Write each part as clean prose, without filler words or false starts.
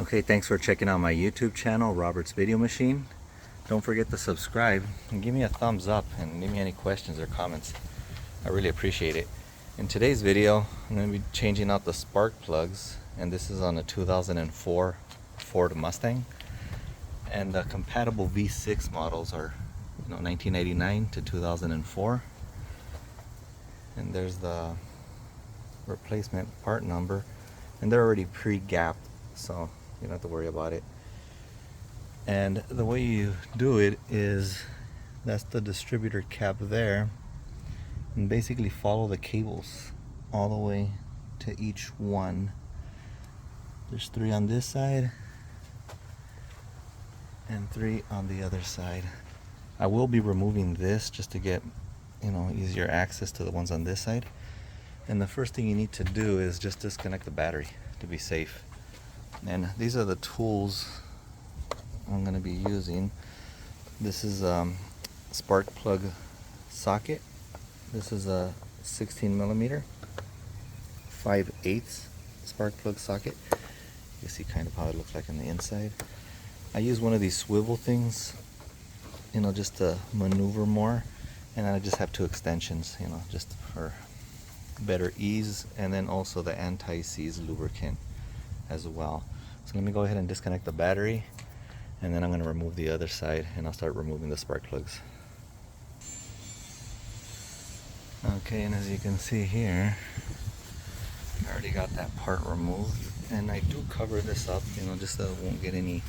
Okay, thanks for checking out my YouTube channel, Robert's Video Machine. Don't forget to subscribe and give me a thumbs up and leave me any questions or comments. I really appreciate it. In today's video, I'm going to be changing out the spark plugs, and this is on a 2004 Ford Mustang. And the compatible V6 models are 1989 to 2004. And there's the replacement part number, and they're already pre-gapped, so you don't have to worry about it. And the way you do it is, that's the distributor cap there, and basically follow the cables all the way to each one. There's 3 on this side and 3 on the other side. I will be removing this just to get easier access to the ones on this side. And the first thing you need to do is just disconnect the battery to be safe. And these are the tools I'm going to be using. This is a spark plug socket. This is a 16 millimeter 5/8 spark plug socket. You can see kind of how it looks like on the inside. I use one of these swivel things, just to maneuver more, and then I just have 2 extensions, just for better ease, and then also the anti-seize lubricant as well. So let me go ahead and disconnect the battery, and then I'm going to remove the other side, and I'll start removing the spark plugs. Okay, and as you can see here, I already got that part removed, and I do cover this up, just so it won't get any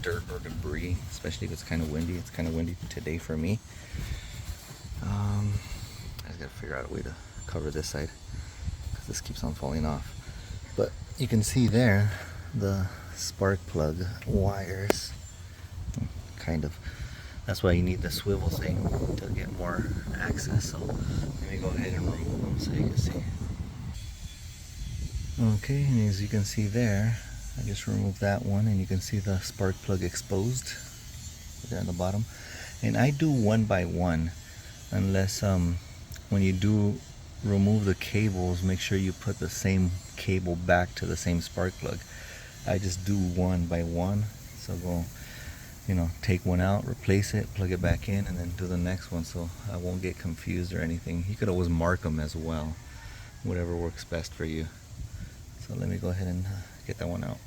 dirt or debris, especially if it's kind of windy. It's kind of windy today for me. I just gotta figure out a way to cover this side, because this keeps on falling off. But you can see there the spark plug wires, kind of. That's why you need the swivel thing to get more access. So let me go ahead and remove them so you can see. Okay, and as you can see there, I just removed that one, and you can see the spark plug exposed there on the bottom. And I do one by one, unless when you do remove the cables, make sure you put the same cable back to the same spark plug. I just do one by one. So go, take one out, replace it, plug it back in, and then do the next one, so I won't get confused or anything. You could always mark them as well, whatever works best for you. So let me go ahead and get that one out.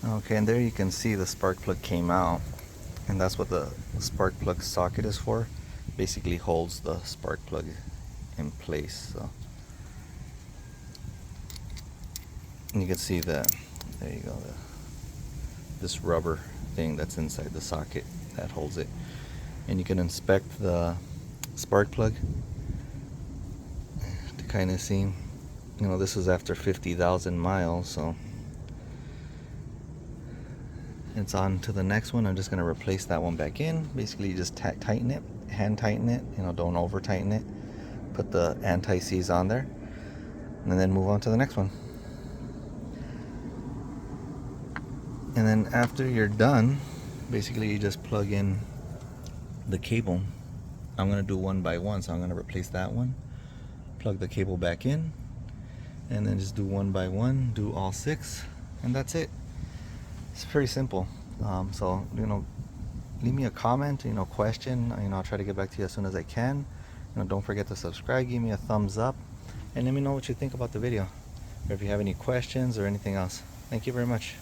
Okay, and there you can see the spark plug came out, and that's what the spark plug socket is for. Basically holds the spark plug in place. So, and you can see that, there you go, this rubber thing that's inside the socket that holds it. And you can inspect the spark plug to kind of see, this is after 50,000 miles, so it's on to the next one. I'm just going to replace that one back in. Basically, you just tighten it, hand tighten it, don't over tighten it. Put the anti-seize on there, and then move on to the next one. And then after you're done, basically you just plug in the cable. I'm going to do one by one, so I'm going to replace that one, plug the cable back in, and then just do one by one, do all 6, and that's it. It's pretty simple. So leave me a comment, question. I'll try to get back to you as soon as I can. Don't forget to subscribe, give me a thumbs up, and let me know what you think about the video, or if you have any questions or anything else. Thank you very much.